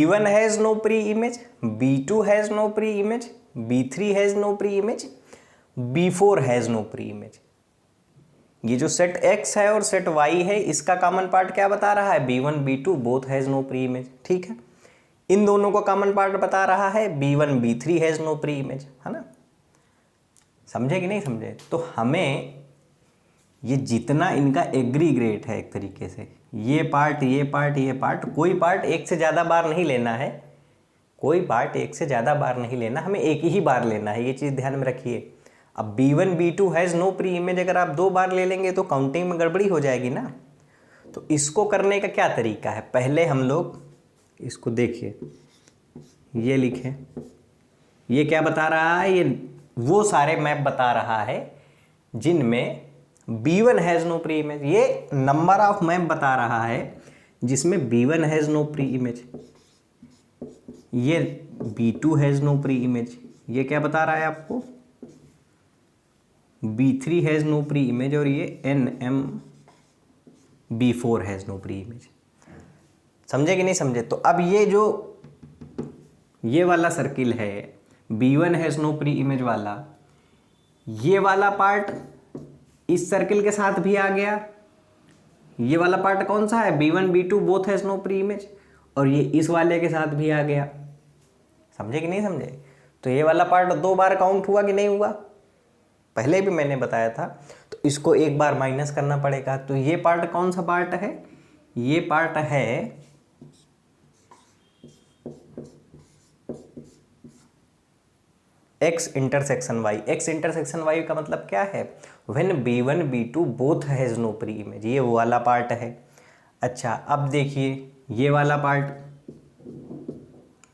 B1 has no pre-image, B2 has no pre-image, B3 has no pre-image, B4 has no pre-image। ये जो set X है और set Y है इसका common part क्या बता रहा है? B1 B2 both has no preimage. ठीक है, इन दोनों को कॉमन पार्ट बता रहा है B1 B3 has no pre image, है ना? समझे कि नहीं समझे? तो हमें ये जितना इनका एग्रीगेट है एक तरीके से, ये पार्ट ये पार्ट ये पार्ट, कोई पार्ट एक से ज़्यादा बार नहीं लेना है, कोई पार्ट एक से ज़्यादा बार नहीं लेना, हमें एक ही बार लेना है, ये चीज़ ध्यान में रखिए। अब B1 B2 has no pre image अगर आप 2 बार ले लेंगे तो काउंटिंग में गड़बड़ी हो जाएगी ना। तो इसको करने का क्या तरीका है? पहले हम लोग इसको देखिए, ये लिखें, ये क्या बता रहा है? ये वो सारे मैप बता रहा है जिनमें B1 has no preimage. ये नंबर ऑफ मैप बता रहा है जिसमें B1 has no preimage, ये B2 has no preimage, ये क्या बता रहा है आपको? B3 has no preimage, और ये NM B4 has no preimage. समझे कि नहीं समझे? तो अब ये जो ये वाला सर्किल है B1 has no preimage वाला, ये वाला पार्ट इस सर्किल के साथ भी आ गया। ये वाला पार्ट कौन सा है? B1 B2 both has no preimage, और ये इस वाले के साथ भी आ गया। समझे कि नहीं समझे? तो ये वाला पार्ट 2 बार काउंट हुआ कि नहीं हुआ? पहले भी मैंने बताया था। तो इसको एक बार माइनस करना पड़ेगा। तो ये पार्ट कौन सा पार्ट है? ये पार्ट है X intersection Y। X intersection Y का मतलब क्या है? When B1 B2 both has no preimage, ये वो वाला पार्ट है। अच्छा, अब देखिए ये वाला पार्ट,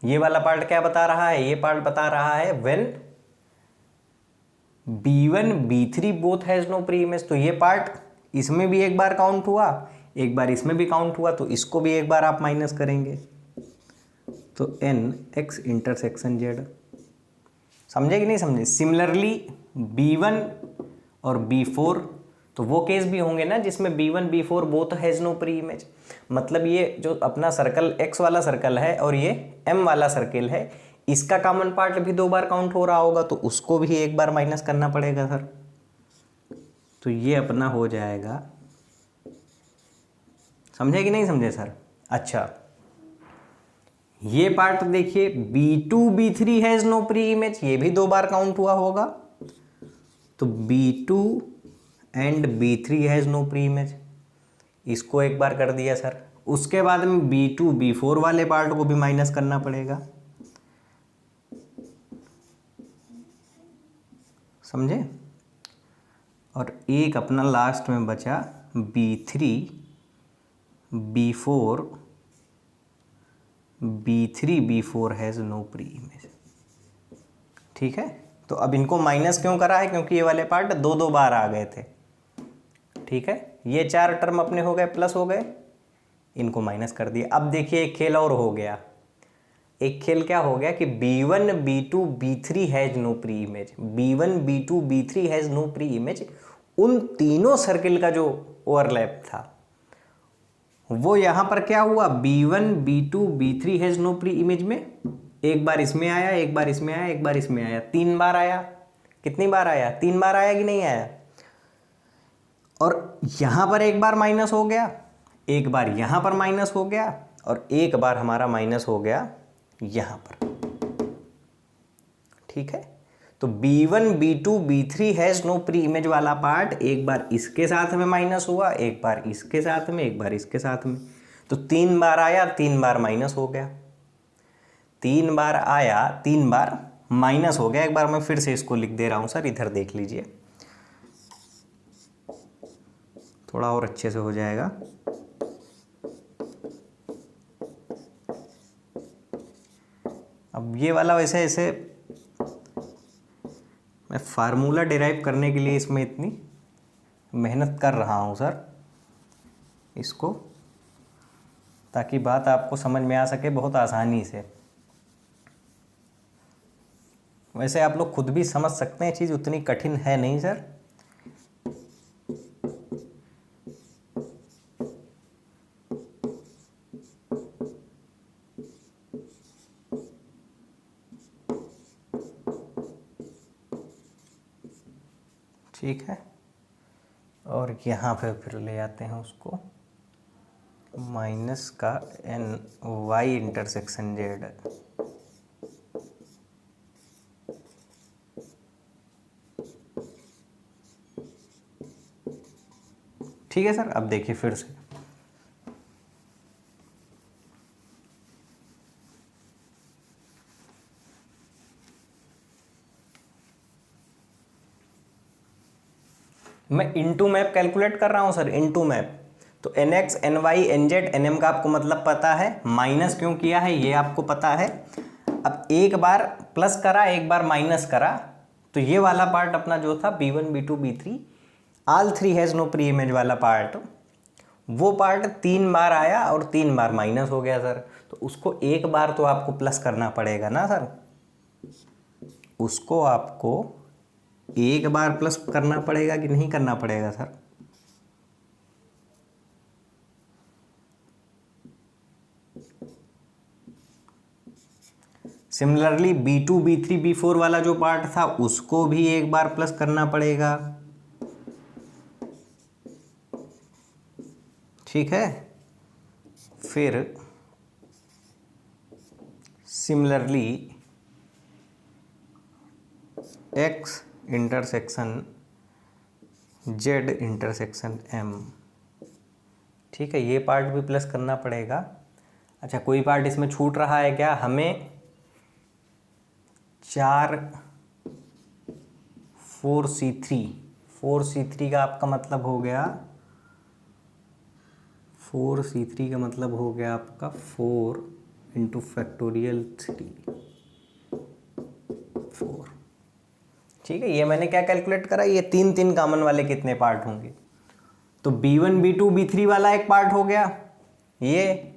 ये वाला पार्ट क्या बता रहा है? ये पार्ट बता रहा है when B1 B3 both has no preimage. तो ये पार्ट इसमें भी एक बार काउंट हुआ, एक बार इसमें भी काउंट हुआ, तो इसको भी एक बार आप माइनस करेंगे, तो N X इंटरसेक्शन Z। समझे कि नहीं समझे? सिमिलरली B1 और B4, तो वो केस भी होंगे ना जिसमें B1 B4 both has no preimage. मतलब ये जो अपना सर्कल X वाला सर्कल है और ये M वाला सर्किल है, इसका कॉमन पार्ट भी 2 बार काउंट हो रहा होगा, तो उसको भी एक बार माइनस करना पड़ेगा सर। तो ये अपना हो जाएगा। समझे कि नहीं समझे सर? अच्छा, ये पार्ट देखिए B2 B3 has no preimage, ये भी 2 बार काउंट हुआ होगा, तो B2 and B3 has no preimage, इसको एक बार कर दिया सर। उसके बाद में B2 B4 वाले पार्ट को भी माइनस करना पड़ेगा। समझे? और एक अपना लास्ट में बचा B3 B4 has no preimage. ठीक है, तो अब इनको माइनस क्यों करा है? क्योंकि ये वाले पार्ट 2 बार आ गए थे। ठीक है, ये 4 टर्म अपने हो गए, प्लस हो गए, इनको माइनस कर दिया। अब देखिए एक खेल और हो गया। एक खेल क्या हो गया कि B1 B2 B3 has no preimage, B1 B2 B3 has no preimage, उन तीनों सर्किल का जो ओवरलैप था वो यहाँ पर क्या हुआ? B1 B2 B3 has no pre image में एक बार इसमें आया, एक बार इसमें आया, एक बार इसमें आया, 3 बार आया। कितनी बार आया? 3 बार आया कि नहीं आया? और यहाँ पर एक बार माइनस हो गया, एक बार यहाँ पर माइनस हो गया, और एक बार हमारा माइनस हो गया यहाँ पर। ठीक है, तो B1 B2 B3 has no preimage वाला पार्ट एक बार इसके साथ में माइनस हुआ, एक बार इसके साथ में, एक बार इसके साथ में, तो 3 बार आया, 3 बार माइनस हो गया। 3 बार आया, 3 बार माइनस हो गया। एक बार मैं फिर से इसको लिख दे रहा हूँ सर, इधर देख लीजिए, थोड़ा और अच्छे से हो जाएगा। अब ये वाला वैसे ऐसे मैं फार्मूला डिराइव करने के लिए इसमें इतनी मेहनत कर रहा हूँ सर इसको, ताकि बात आपको समझ में आ सके बहुत आसानी से। वैसे आप लोग खुद भी समझ सकते हैं, चीज़ उतनी कठिन है नहीं सर। ठीक है, और यहाँ पे फिर ले आते हैं उसको माइनस का एन वाई इंटरसेक्शन जेड। ठीक है सर, अब देखिए फिर से मैं इनटू मैप कैलकुलेट कर रहा हूं सर, इनटू मैप। तो N X N Y N Z N M का आपको मतलब पता है, माइनस क्यों किया है ये आपको पता है। अब एक बार प्लस करा एक बार माइनस करा, तो ये वाला पार्ट अपना जो था B1 B2 B3 all three has no preimage वाला पार्ट, वो पार्ट 3 बार आया और 3 बार माइनस हो गया सर। तो उसको एक बार तो आपको प्लस करना पड़ेगा ना सर, उसको आपको एक बार प्लस करना पड़ेगा कि नहीं करना पड़ेगा sir? Similarly B2 B3 B4 वाला जो पार्ट था उसको भी एक बार प्लस करना पड़ेगा। ठीक है, फिर similarly X intersection Z intersection M, ठीक है, ये पार्ट भी प्लस करना पड़ेगा। अच्छा, कोई पार्ट इसमें छूट रहा है क्या? हमें 4C3 का आपका मतलब हो गया 4C3 का मतलब हो गया आपका 4 इंटू फैक्टोरियल 3 4। ठीक है, ये मैंने क्या कैलकुलेट करा, ये 3 कॉमन वाले कितने पार्ट होंगे? तो B1 B2 B3 वाला एक पार्ट हो गया, ये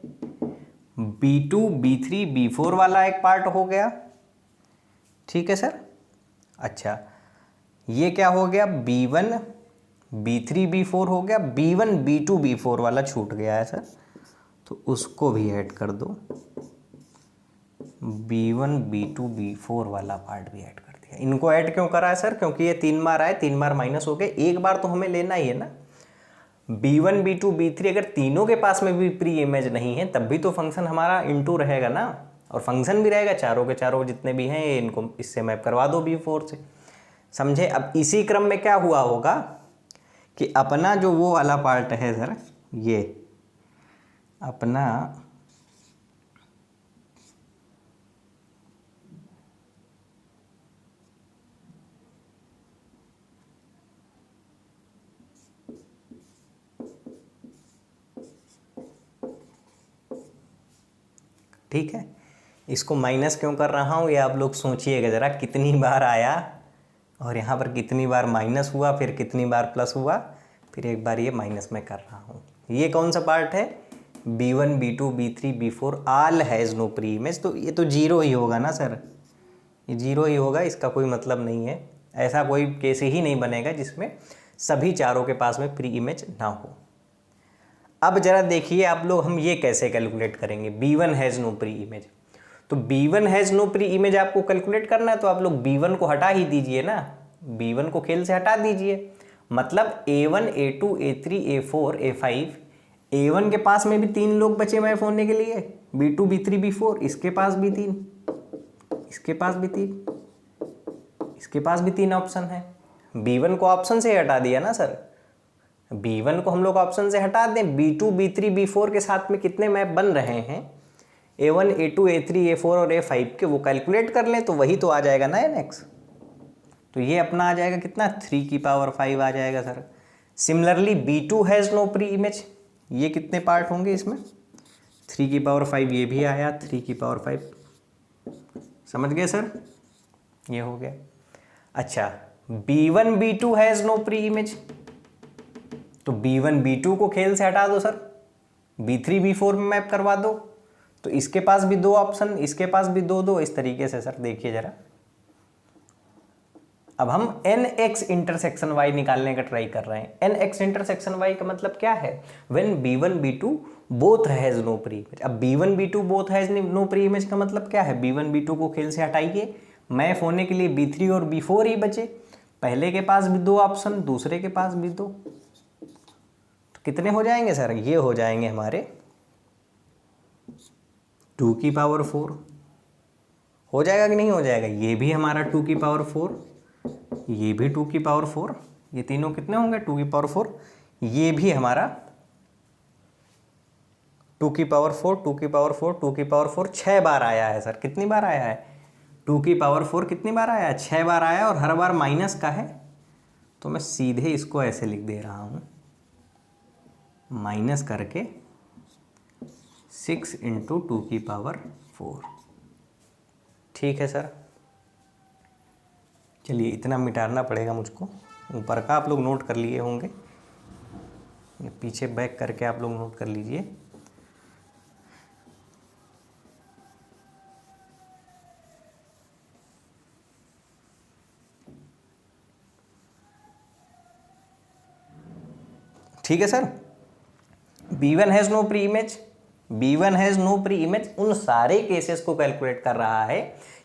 B2 B3 B4 वाला एक पार्ट हो गया। ठीक है सर। अच्छा, ये क्या हो गया, B1 B3 B4 हो गया, B1 B2 B4 वाला छूट गया है सर, तो उसको भी ऐड कर दो। B1 B2 B4 वाला पार्ट भी ऐड कर दिया। इनको ऐड क्यों करा है सर? क्योंकि ये 3 बार आए, 3 बार माइनस हो गए, एक बार तो हमें लेना ही है ना। B1 B2 B3 अगर तीनों के पास में भी प्री इमेज नहीं है तब भी तो फंक्शन हमारा इनटू रहेगा ना, और फंक्शन भी रहेगा, चारों के चारों जितने भी हैं इनको इससे मैप करवा दो B4 से। समझे? अब इसी क्रम में क्या हुआ होगा कि अपना जो वो वाला पार्ट है सर, ये अपना ठीक है, इसको माइनस क्यों कर रहा हूँ ये आप लोग सोचिएगा ज़रा, कितनी बार आया और यहाँ पर कितनी बार माइनस हुआ, फिर कितनी बार प्लस हुआ, फिर एक बार ये माइनस में कर रहा हूँ। ये कौन सा पार्ट है? B1 B2 B3 B4 all has no preimage, तो ये तो जीरो ही होगा ना सर, ये जीरो ही होगा, इसका कोई मतलब नहीं है। ऐसा कोई केस ही नहीं बनेगा जिसमें सभी चारों के पास में प्री इमेज ना हो। अब जरा देखिए आप लोग, हम ये कैसे कैलकुलेट करेंगे B1 has no preimage. तो B1 has no preimage आपको कैलकुलेट करना है, तो आप लोग B1 को हटा ही दीजिए ना, B1 को खेल से हटा दीजिए। मतलब A1 A2 A3 A4 A5, A1 के पास में भी 3 लोग बचे मैप होने के लिए, B2 B3 B4, इसके पास भी 3, इसके पास भी 3, इसके पास भी 3 ऑप्शन है। B1 को ऑप्शन से हटा दिया ना सर, B1 को हम लोग ऑप्शन से हटा दें, B2 B3 B4 के साथ में कितने मैप बन रहे हैं, A1 A2 A3 A4 और A5 के, वो कैलकुलेट कर लें तो वही तो आ जाएगा ना NX। तो ये अपना आ जाएगा कितना, 3 की पावर 5 आ जाएगा sir. Similarly B2 has no preimage, ये कितने पार्ट होंगे इसमें, 3 की पावर 5, ये भी आया 3 की पावर 5। समझ गए सर? ये हो गया। अच्छा, B1 B2 has no preimage, तो B1 B2 को खेल से हटा दो सर, B3 B4 में मैप करवा दो, तो इसके पास भी 2 ऑप्शन, इसके पास भी 2, इस तरीके से सर। देखिए जरा, अब हम NX इंटरसेक्शन Y निकालने का ट्राई कर रहे हैं। NX इंटरसेक्शन Y का मतलब क्या है? When B1 B2 both has no preimage. अब B1 B2 both has no preimage का मतलब क्या है? B1 B2 को खेल से हटाइए, मैप होने के लिए B3 और B4 ही बचे, पहले के पास भी 2 ऑप्शन, दूसरे के पास भी 2, तो कितने हो जाएंगे सर? ये हो जाएंगे हमारे 2 की पावर 4। हो जाएगा कि नहीं हो जाएगा? ये भी हमारा 2 की पावर 4, ये भी 2 की पावर 4, ये तीनों कितने होंगे? 2 की पावर 4। ये भी हमारा 2 की पावर 4, 2 की पावर 4, 2 की पावर 4 6 बार आया है सर। कितनी बार आया है? 2 की पावर 4 कितनी बार आया है? 6 बार आया, और हर बार माइनस का है, तो मैं सीधे इसको ऐसे लिख दे रहा हूँ, माइनस करके 6 इंटू 2 की पावर 4। ठीक है सर, चलिए इतना मिटाना पड़ेगा मुझको। ऊपर का आप लोग नोट कर लिए होंगे, ये पीछे बैक करके आप लोग नोट कर लीजिए। ठीक है sir, B1 has no preimage, B1 has no preimage उन सारे केसेस को कैलकुलेट कर रहा है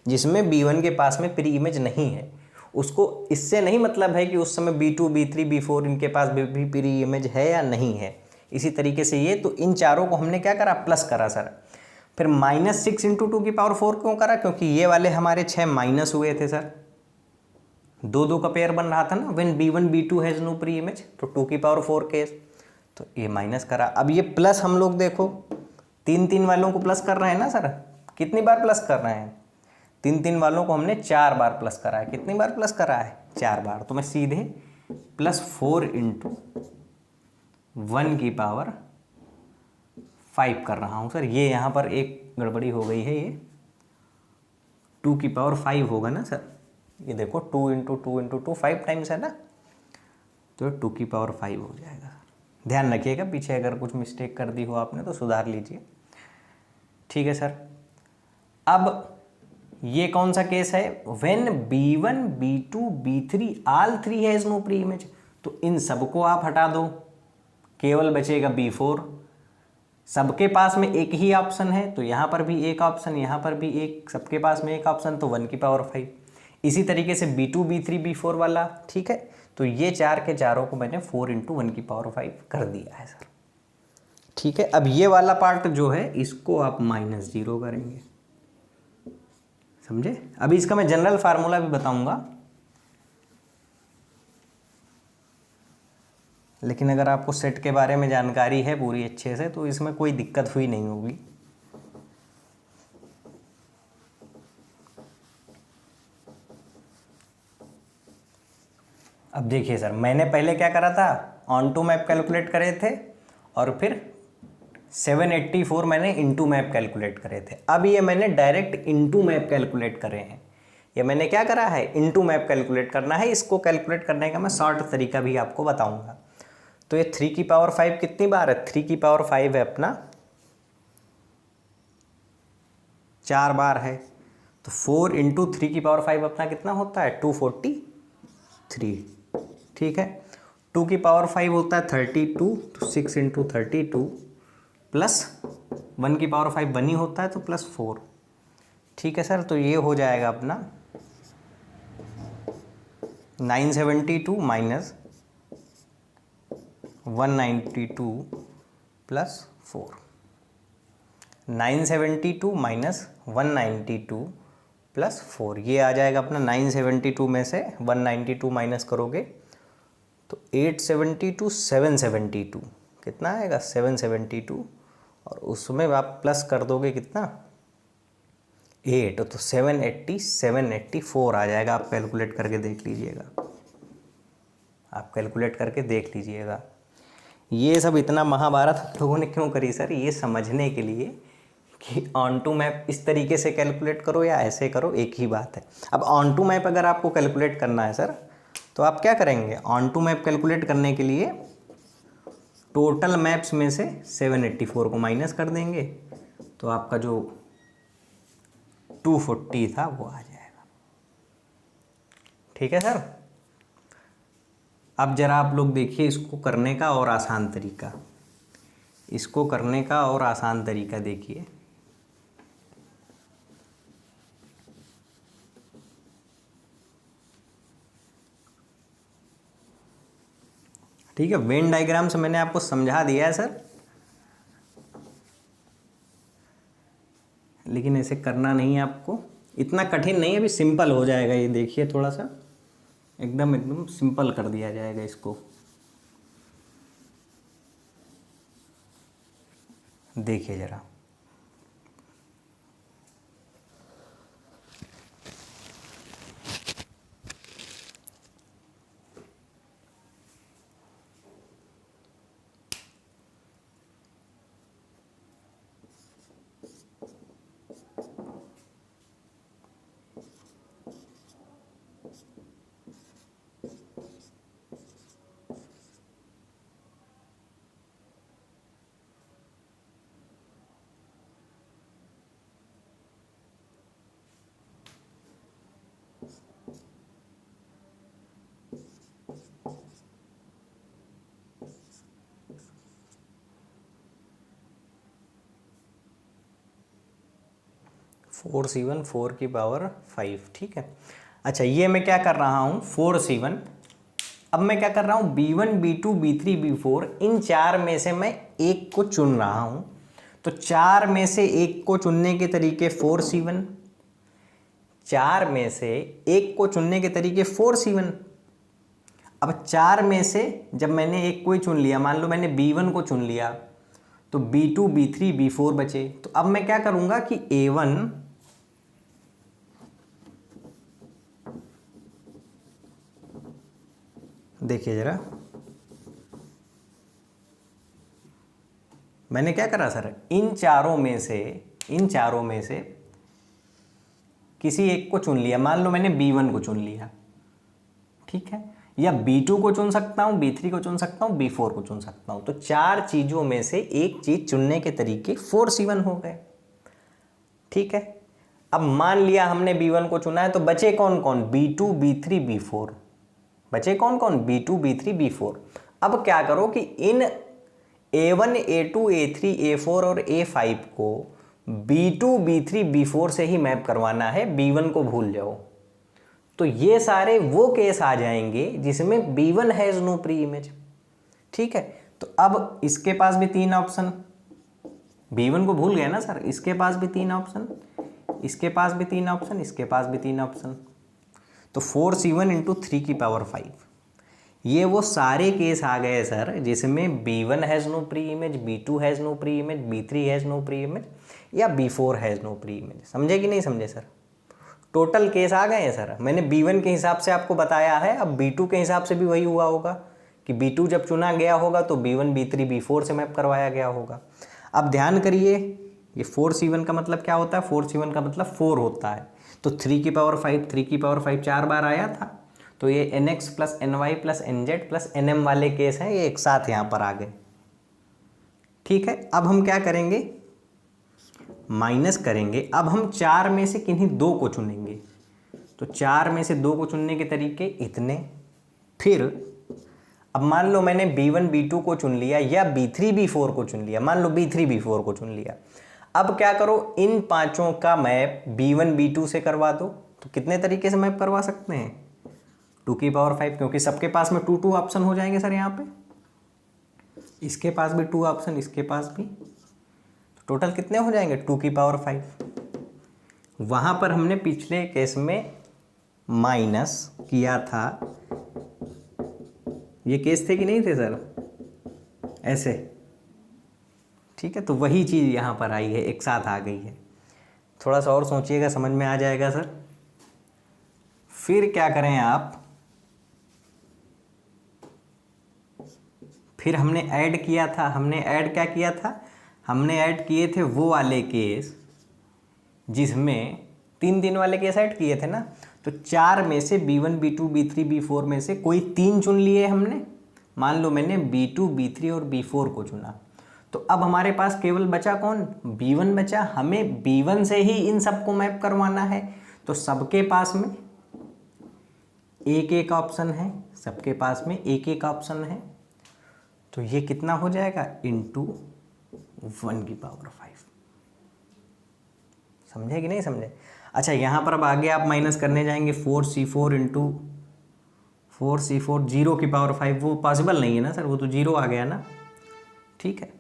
जिसमें B1 के पास में प्री इमेज नहीं है। उसको इससे नहीं मतलब है कि उस समय B2, B3, B4 इनके पास भी प्री इमेज है या नहीं है। इसी तरीके से ये, तो इन चारों को हमने क्या करा? प्लस करा सर। फिर -6 इंटू 2 की पावर 4 क्यों करा? क्योंकि ये वाले हमारे 6 माइनस हुए थे सर, 2-2 का पेयर बन रहा था ना। When B1 B2 has no preimage, तो 2 की पावर 4 केस, तो ये माइनस करा। अब ये प्लस हम लोग देखो 3-3 वालों को प्लस कर रहे हैं ना सर। कितनी बार प्लस कर रहे हैं? 3-3 वालों को हमने 4 बार प्लस करा है। कितनी बार प्लस करा है? 4 बार। तो मैं सीधे +4 इंटू 1 की पावर 5 कर रहा हूँ सर। ये यहाँ पर एक गड़बड़ी हो गई है, ये 2 की पावर 5 होगा ना सर। ये देखो 2 इंटू 2 इंटू 2 5 टाइम्स है ना, तो 2 की पावर 5 हो जाएगा। ध्यान रखिएगा, पीछे अगर कुछ मिस्टेक कर दी हो आपने तो सुधार लीजिए। ठीक है सर, अब ये कौन सा केस है? When B1 B2 B3 all 3 has no preimage, तो इन सबको आप हटा दो, केवल बचेगा B4। सबके पास में एक ही ऑप्शन है, तो यहाँ पर भी एक ऑप्शन, यहाँ पर भी एक, सबके पास में एक ऑप्शन, तो 1 की पावर 5। इसी तरीके से B2 B3 B4 वाला। ठीक है, तो ये 4 के चारों को मैंने 4 इंटू 1 की पावर 5 कर दिया है सर। ठीक है, अब ये वाला पार्ट जो है इसको आप -0 करेंगे, समझे? अभी इसका मैं जनरल फार्मूला भी बताऊंगा, लेकिन अगर आपको सेट के बारे में जानकारी है पूरी अच्छे से तो इसमें कोई दिक्कत हुई नहीं होगी। अब देखिए सर, मैंने पहले क्या करा था? ऑन टू मैप कैलकुलेट करे थे, और फिर 784 मैंने इनटू मैप कैलकुलेट करे थे। अब ये मैंने डायरेक्ट इनटू मैप कैलकुलेट करे हैं। ये मैंने क्या करा है? इनटू मैप कैलकुलेट करना है। इसको कैलकुलेट करने का मैं शॉर्ट तरीका भी आपको बताऊंगा। तो ये 3 की पावर 5 कितनी बार है? 3 की पावर 5 है अपना 4 बार है, तो 4 इंटू 3 की पावर 5 अपना कितना होता है? 243। ठीक है, 2 की पावर 5 होता है 32, तो 6 इंटू 32 प्लस 1 की पावर 5 1 ही होता है, तो +4। ठीक है सर, तो ये हो जाएगा अपना 972 माइनस 192 प्लस 4। 972 माइनस 192 प्लस 4, ये आ जाएगा अपना 972 में से 192 माइनस करोगे तो 872 772 कितना आएगा? 772, और उसमें आप प्लस कर दोगे कितना? 8, तो 780 784 आ जाएगा। आप कैलकुलेट करके देख लीजिएगा, आप कैलकुलेट करके देख लीजिएगा। ये सब इतना महाभारत आप लोगों ने क्यों करी सर? ये समझने के लिए कि ऑन टू मैप इस तरीके से कैलकुलेट करो या ऐसे करो, एक ही बात है। अब ऑन टू मैप अगर आपको कैलकुलेट करना है सर, तो आप क्या करेंगे? ऑन टू मैप कैलकुलेट करने के लिए टोटल मैप्स में से 784 को माइनस कर देंगे, तो आपका जो 240 था वो आ जाएगा। ठीक है सर, अब ज़रा आप लोग देखिए इसको करने का और आसान तरीका, इसको करने का और आसान तरीका देखिए। ठीक है, वेन डायग्राम से मैंने आपको समझा दिया है सर, लेकिन ऐसे करना नहीं है आपको, इतना कठिन नहीं है, अभी सिंपल हो जाएगा ये, देखिए थोड़ा सा एकदम एकदम सिंपल कर दिया जाएगा इसको। देखिए ज़रा, फोर सी वन 4⁵, ठीक है। अच्छा, ये मैं क्या कर रहा हूँ, 4C1, अब मैं क्या कर रहा हूँ, B1 B2 B3 B4, इन चार में से मैं एक को चुन रहा हूँ। तो चार में से एक को चुनने के तरीके 4C1, चार में से एक को चुनने के तरीके 4C1। अब चार में से जब मैंने एक को ही चुन लिया, मान लो मैंने B1 को चुन लिया, तो B2 B3 B4 बचे। तो अब मैं क्या करूँगा कि A1 देखिए ज़रा, मैंने क्या करा सर, इन चारों में से किसी एक को चुन लिया, मान लो मैंने B1 को चुन लिया, ठीक है, या B2 को चुन सकता हूँ, B3 को चुन सकता हूँ, B4 को चुन सकता हूँ। तो चार चीज़ों में से एक चीज़ चुनने के तरीके 4C1 हो गए, ठीक है। अब मान लिया हमने B1 को चुना है, तो बचे कौन कौन, B2 B3 B4, बचे कौन कौन, B2 B3 B4। अब क्या करो कि इन A1 A2 A3 A4 और A5 को B2 B3 B4 से ही मैप करवाना है, B1 को भूल जाओ। तो ये सारे वो केस आ जाएंगे जिसमें B1 has no preimage, ठीक है। तो अब इसके पास भी तीन ऑप्शन, B1 को भूल गए ना सर, इसके पास भी तीन ऑप्शन, इसके पास भी तीन ऑप्शन, इसके पास भी तीन ऑप्शन। तो 4C1 × 3⁵, ये वो सारे केस आ गए सर जिसमें B1 has no preimage, B2 has no preimage, B3 has no preimage, या B4 has no preimage. समझे कि नहीं समझे सर? टोटल केस आ गए हैं सर। मैंने B1 के हिसाब से आपको बताया है, अब B2 के हिसाब से भी वही हुआ होगा कि B2 जब चुना गया होगा तो B1 B3 B4 से मैप करवाया गया होगा। अब ध्यान करिए, ये 4C1 का मतलब क्या होता है, 4C1 का मतलब 4 होता है। तो 3⁵ चार बार आया था, तो ये NX + NY + NZ + NM वाले केस हैं, ये एक साथ यहाँ पर आ गए, ठीक है। अब हम क्या करेंगे, माइनस करेंगे। अब हम चार में से किन्हीं दो को चुनेंगे, तो चार में से दो को चुनने के तरीके इतने। फिर अब मान लो मैंने B1 B2 को चुन लिया या B3 B4 को चुन लिया, मान लो B3 B4 को चुन लिया। अब क्या करो, इन पांचों का मैप B1 B2 से करवा दो। तो कितने तरीके से मैप करवा सकते हैं, 2⁵, क्योंकि सबके पास में 2 ऑप्शन हो जाएंगे सर यहाँ पे, इसके पास भी 2 ऑप्शन, इसके पास भी, तो टोटल कितने हो जाएंगे, 2⁵। वहाँ पर हमने पिछले केस में माइनस किया था, ये केस थे कि नहीं थे सर, ऐसे, ठीक है। तो वही चीज़ यहाँ पर आई है, एक साथ आ गई है। थोड़ा सा और सोचिएगा, समझ में आ जाएगा सर। फिर क्या करें आप, फिर हमने ऐड किया था, हमने ऐड क्या किया था, हमने ऐड किए थे वो वाले केस जिसमें 3 वाले केस ऐड किए थे ना। तो चार में से B1 B2 B3 B4 में से कोई तीन चुन लिए हमने, मान लो मैंने B2 B3 और B4 को चुना। तो अब हमारे पास केवल बचा कौन, B1 बचा। हमें B1 से ही इन सबको मैप करवाना है, तो सबके पास में एक एक ऑप्शन है, सबके पास में एक एक ऑप्शन है। तो ये कितना हो जाएगा, × 1⁵। समझे कि नहीं समझे? अच्छा, यहाँ पर अब आगे आप माइनस करने जाएंगे, 4C4 × 4c4 0 की पावर 5 वो पॉसिबल नहीं है ना सर, वो तो 0 आ गया ना। ठीक है,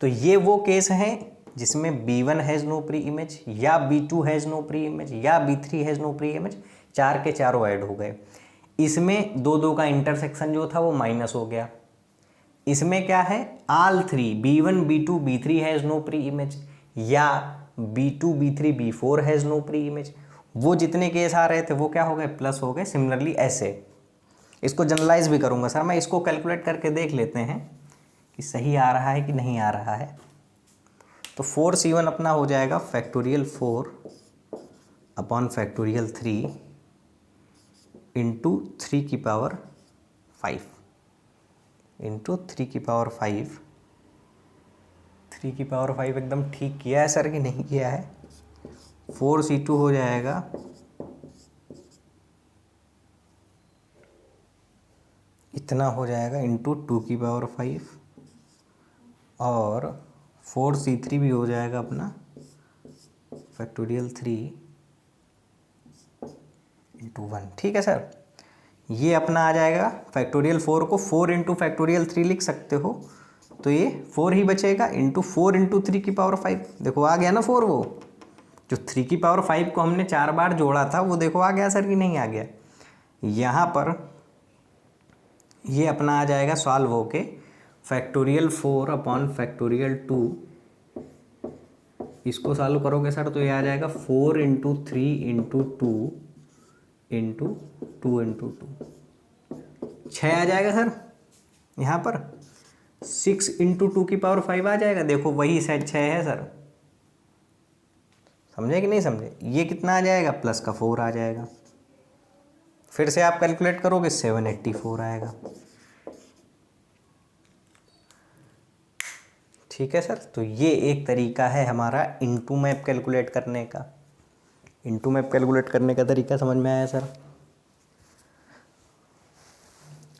तो ये वो केस है जिसमें B1 has no preimage या B2 has no preimage या B3 has no pre image, चार के चारों ऐड हो गए। इसमें दो दो का इंटरसेक्शन जो था वो माइनस हो गया। इसमें क्या है, all three B1 B2 B3 has no preimage या B2 B3 B4 has no pre image, वो जितने केस आ रहे थे वो क्या हो गए, प्लस हो गए। सिमिलरली ऐसे इसको जनरलाइज भी करूँगा सर मैं, इसको कैलकुलेट करके देख लेते हैं कि सही आ रहा है कि नहीं आ रहा है। तो 4c1 अपना हो जाएगा फैक्टोरियल 4 अपॉन फैक्टोरियल 3 इंटू 3 की पावर 5 इंटू 3 की पावर 5। 3 की पावर 5 एकदम ठीक किया है सर कि नहीं किया है। 4c2 हो जाएगा इतना हो जाएगा इंटू 2 की पावर 5 और 4c3 भी हो जाएगा अपना फैक्टोरियल 3 इंटू 1। ठीक है सर, ये अपना आ जाएगा फैक्टोरियल 4 को 4 इंटू फैक्टोरियल 3 लिख सकते हो, तो ये 4 ही बचेगा इंटू 4 इंटू 3 की पावर 5। देखो आ गया ना 4, वो जो 3 की पावर 5 को हमने 4 बार जोड़ा था वो देखो आ गया सर कि नहीं आ गया। यहाँ पर ये अपना आ जाएगा सॉल्व होके फैक्टोरियल 4 अपॉन फैक्टोरियल 2, इसको सॉल्व करोगे सर तो ये आ जाएगा 4 इंटू 3 इंटू 2 इंटू 2 इंटू 2, 6 आ जाएगा सर। यहाँ पर 6 इंटू 2 की पावर 5 आ जाएगा, देखो वही शायद 6 है सर, समझे कि नहीं समझे। ये कितना आ जाएगा, प्लस का 4 आ जाएगा, फिर से आप कैलकुलेट करोगे 784 आएगा। ठीक है सर, तो ये एक तरीका है हमारा इनटू मैप कैलकुलेट करने का। इनटू मैप कैलकुलेट करने का तरीका समझ में आया सर।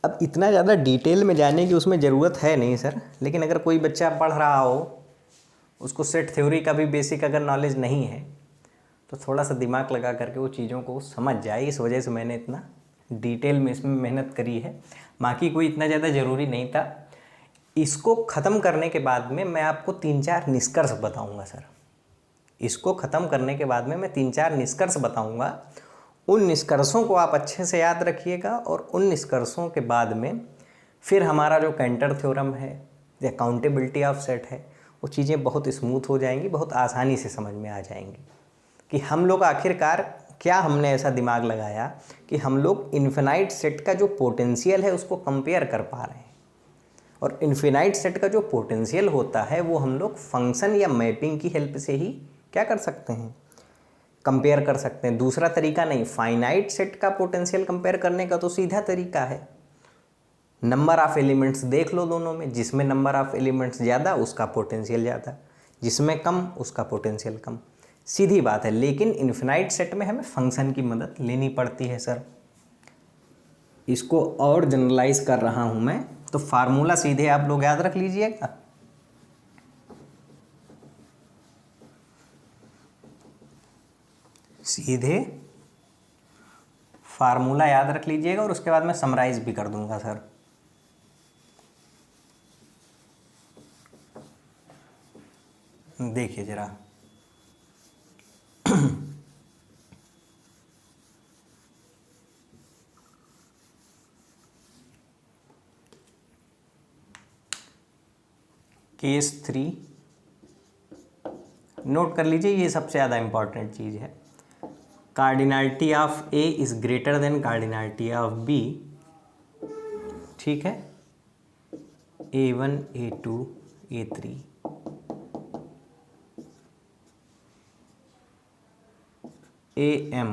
अब इतना ज़्यादा डिटेल में जाने की उसमें ज़रूरत है नहीं सर, लेकिन अगर कोई बच्चा पढ़ रहा हो, उसको सेट थ्योरी का भी बेसिक अगर नॉलेज नहीं है, तो थोड़ा सा दिमाग लगा करके वो चीज़ों को समझ जाए। इस वजह से मैंने इतना डिटेल में इसमें मेहनत करी है, बाकी कोई इतना ज़्यादा ज़रूरी नहीं था। इसको ख़त्म करने के बाद में मैं आपको 3-4 निष्कर्ष बताऊंगा सर। इसको ख़त्म करने के बाद में मैं 3-4 निष्कर्ष बताऊंगा। उन निष्कर्षों को आप अच्छे से याद रखिएगा और उन निष्कर्षों के बाद में फिर हमारा जो कैंटर थ्योरम है या काउंटेबिलिटी ऑफ सेट है, वो चीज़ें बहुत स्मूथ हो जाएंगी, बहुत आसानी से समझ में आ जाएंगी कि हम लोग आखिरकार क्या हमने ऐसा दिमाग लगाया कि हम लोग इन्फिनाइट सेट का जो पोटेंशियल है उसको कंपेयर कर पा रहे हैं। और इन्फिनाइट सेट का जो पोटेंशियल होता है वो हम लोग फंक्शन या मैपिंग की हेल्प से ही क्या कर सकते हैं, कंपेयर कर सकते हैं। दूसरा तरीका नहीं। फाइनाइट सेट का पोटेंशियल कंपेयर करने का तो सीधा तरीका है, नंबर ऑफ एलिमेंट्स देख लो दोनों में, जिसमें नंबर ऑफ एलिमेंट्स ज़्यादा उसका पोटेंशियल ज़्यादा, जिसमें कम उसका पोटेंशियल कम, सीधी बात है। लेकिन इन्फिनाइट सेट में हमें फंक्शन की मदद लेनी पड़ती है सर। इसको और जनरलाइज कर रहा हूँ मैं, तो फार्मूला सीधे आप लोग याद रख लीजिएगा। सीधे फार्मूला याद रख लीजिएगा और उसके बाद मैं समराइज भी कर दूंगा सर। देखिए जरा, केस 3 नोट कर लीजिए, ये सबसे ज़्यादा इंपॉर्टेंट चीज़ है। Cardinality of A is greater than cardinality of B. ठीक है, A1 A2 A3 AM,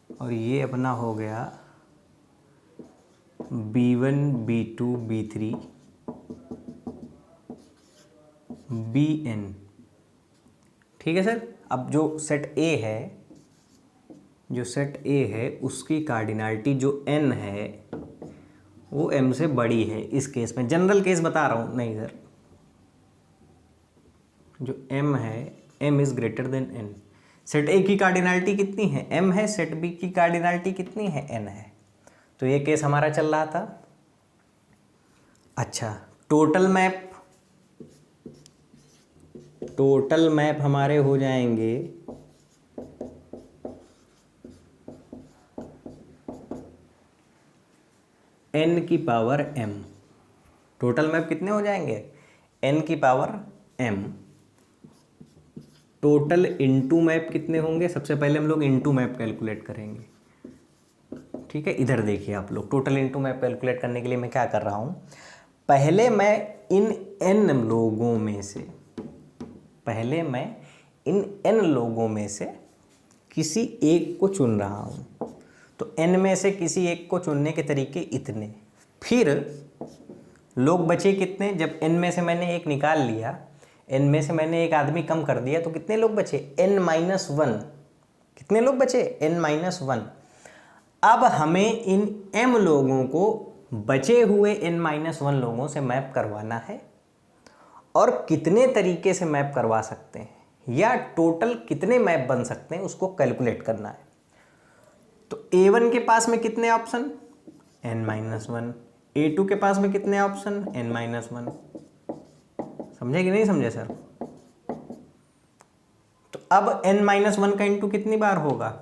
और ये अपना हो गया B1 B2 B3 BN। ठीक है सर। अब जो सेट A है, जो सेट A है उसकी कार्डिनलिटी जो N है वो M से बड़ी है। इस केस में जनरल केस बता रहा हूँ, नहीं सर, जो M है M is greater than N। Set A की कार्डिनलिटी कितनी है, M है, सेट B की कार्डिनलिटी कितनी है, N है। तो ये केस हमारा चल रहा था। अच्छा, टोटल मैप हमारे हो जाएंगे n की पावर m। टोटल मैप कितने हो जाएंगे? n की power m। Total into map कितने होंगे? सबसे पहले हम लोग इनटू मैप कैलकुलेट करेंगे। ठीक है, इधर देखिए आप लोग, टोटल इनटू मैप कैलकुलेट करने के लिए मैं क्या कर रहा हूँ, पहले मैं इन n लोगों में से किसी एक को चुन रहा हूँ। तो n में से किसी एक को चुनने के तरीके इतने, फिर लोग बचे कितने? जब n में से मैंने एक निकाल लिया, n में से मैंने एक आदमी कम कर दिया, तो कितने लोग बचे? n-1। कितने लोग बचे? n-1। अब हमें इन m लोगों को बचे हुए n-1 लोगों से मैप करवाना है, और कितने तरीके से मैप करवा सकते हैं या टोटल कितने मैप बन सकते हैं उसको कैलकुलेट करना है। तो A1 के पास में कितने ऑप्शन? n-1। A2 के पास में कितने ऑप्शन? n-1। समझे कि नहीं समझे सर? तो अब n-1 का इंटू कितनी बार होगा?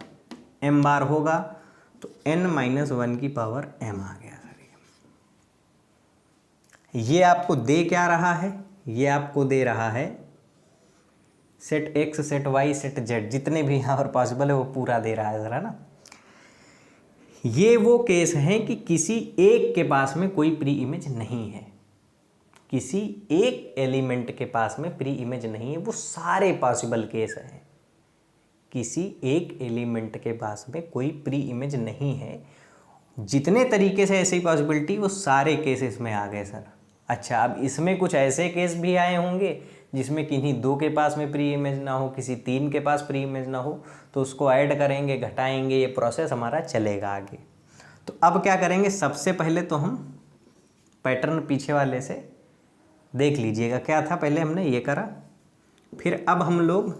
m बार होगा। तो n-1 की पावर m आ गया सर। ये आपको दे क्या रहा है? ये आपको दे रहा है set x, set y, set z, जितने भी यहाँ पर पॉसिबल है वो पूरा दे रहा है जरा ना। ये वो केस हैं कि किसी एक के पास में कोई प्री इमेज नहीं है, किसी एक एलिमेंट के पास में प्री इमेज नहीं है, वो सारे पॉसिबल केस हैं। किसी एक एलिमेंट के पास में कोई प्री इमेज नहीं है, जितने तरीके से ऐसी पॉसिबिलिटी, वो सारे केसेस में आ गए सर। अच्छा, अब इसमें कुछ ऐसे केस भी आए होंगे जिसमें किन्हीं 2 के पास में प्री इमेज ना हो, किसी 3 के पास प्री इमेज ना हो, तो उसको ऐड करेंगे, घटाएंगे, ये प्रोसेस हमारा चलेगा आगे। तो अब क्या करेंगे, सबसे पहले तो हम पैटर्न पीछे वाले से देख लीजिएगा क्या था। पहले हमने ये करा, फिर अब हम लोग,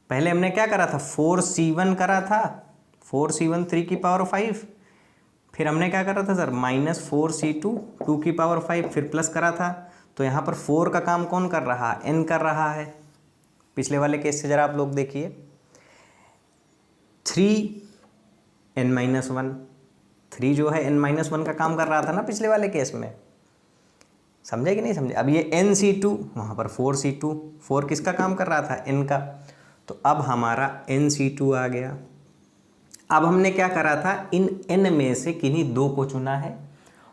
पहले हमने क्या करा था, 4c1 करा था, 4c1 3 की पावर 5, फिर हमने क्या करा था सर, -4c2 2 की पावर 5, फिर प्लस करा था। तो यहाँ पर 4 का काम कौन कर रहा है? n कर रहा है। पिछले वाले केस से ज़रा आप लोग देखिए, 3n-1, 3 जो है n-1 का काम कर रहा था ना पिछले वाले केस में, समझे कि नहीं समझे? अब ये nc2, वहाँ पर 4c2, 4 किसका काम कर रहा था? n का। तो अब हमारा nc2 आ गया। अब हमने क्या करा था, इन n में से किन्हीं 2 को चुना है,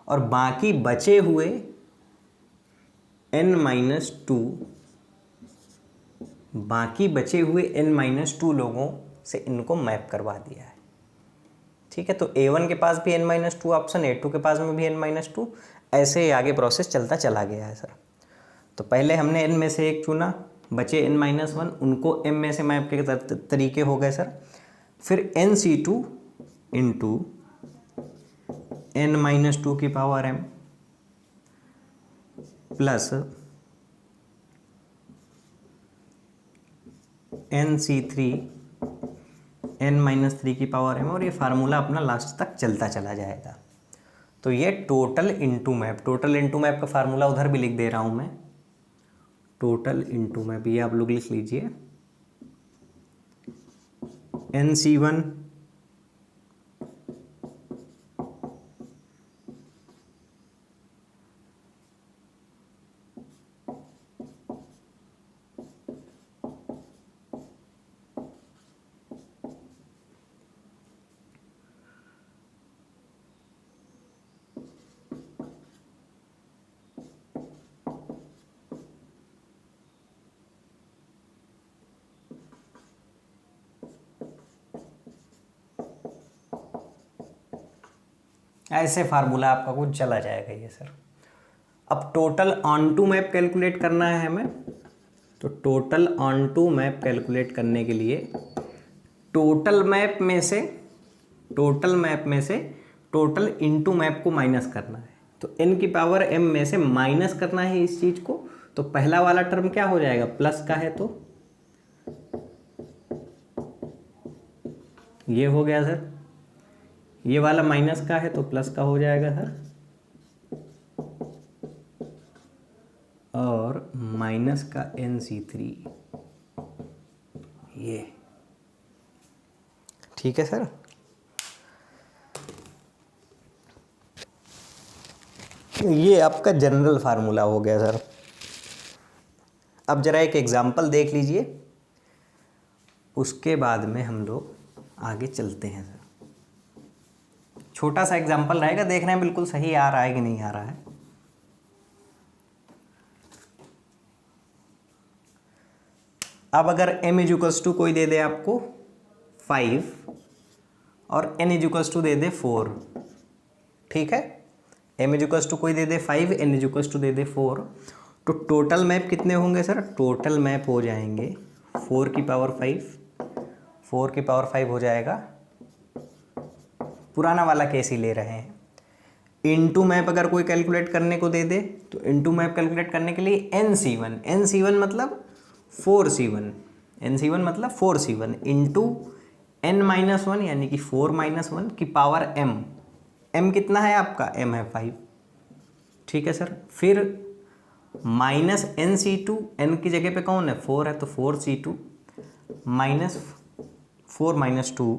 और बाकी बचे हुए n-2, लोगों से इनको मैप करवा दिया है। ठीक है, तो A1 के पास भी n-2 ऑप्शन, A2 के पास में भी n-2, ऐसे ही आगे प्रोसेस चलता चला गया है सर। तो पहले हमने n में से एक चुना, बचे n-1, उनको m में से मैप के तरीके हो गए सर। फिर nc2 इंटू n-2 की power m plus nc3 n-3 की पावर m, और ये फार्मूला अपना लास्ट तक चलता चला जाएगा। तो ये टोटल इनटू मैप का फार्मूला उधर भी लिख दे रहा हूँ मैं, टोटल इनटू मैप, ये आप लोग लिख लीजिए, nc1 ऐसे फार्मूला आपका कुछ चला जाएगा ये सर। अब total onto map calculate करना है हमें, तो total onto map calculate करने के लिए टोटल मैप में से टोटल इनटू मैप को माइनस करना है। तो n की पावर m में से माइनस करना है इस चीज को। तो पहला वाला टर्म क्या हो जाएगा, प्लस का है, तो ये हो गया सर, ये वाला माइनस का है तो प्लस का हो जाएगा सर, और माइनस का NC3, ये ठीक है सर। ये आपका जनरल फार्मूला हो गया सर। अब जरा एक एग्जांपल देख लीजिए, उसके बाद में हम लोग आगे चलते हैं सर। छोटा सा एग्जांपल रहेगा, देखना है बिल्कुल सही आ रहा है कि नहीं आ रहा है। अब अगर m इज टू कोई दे दे आपको 5 और n इज टू दे दे 4, ठीक है, m इज टू कोई दे दे 5, n इज टू दे दे 4, तो टोटल मैप कितने होंगे सर? टोटल मैप हो जाएंगे 4 की पावर 5, 4 की पावर 5 हो जाएगा, पुराना वाला केस ही ले रहे हैं। इनटू मैप अगर कोई कैलकुलेट करने को दे दे तो इनटू मैप कैलकुलेट करने के लिए NC1 मतलब 4C1, NC1 मतलब 4C1 इंटू n-1 यानी कि 4-1 की पावर m कितना है आपका? m है 5, ठीक है सर। फिर माइनस NC2, n की जगह पे कौन है? 4 है, तो 4C2 माइनस 4-2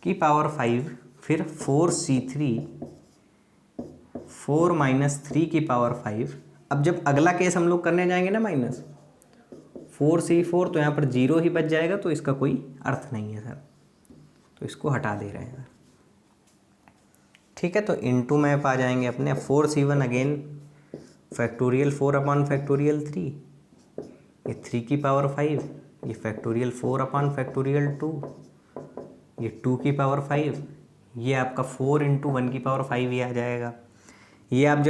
की पावर 5, फिर 4C3 4-3 की पावर 5। अब जब अगला केस हम लोग करने जाएंगे ना माइनस 4C4, तो यहाँ पर 0 ही बच जाएगा, तो इसका कोई अर्थ नहीं है सर, तो इसको हटा दे रहे हैं सर, ठीक है। तो इनटू मैप आ जाएंगे अपने 4C1 अगेन फैक्टोरियल 4/3, ये 3 की पावर 5, ये फैक्टोरियल 4/2, ये 2 की पावर 5, ये आपका 4 × 1 की पावर 5 ही आ जाएगा। ये आप जब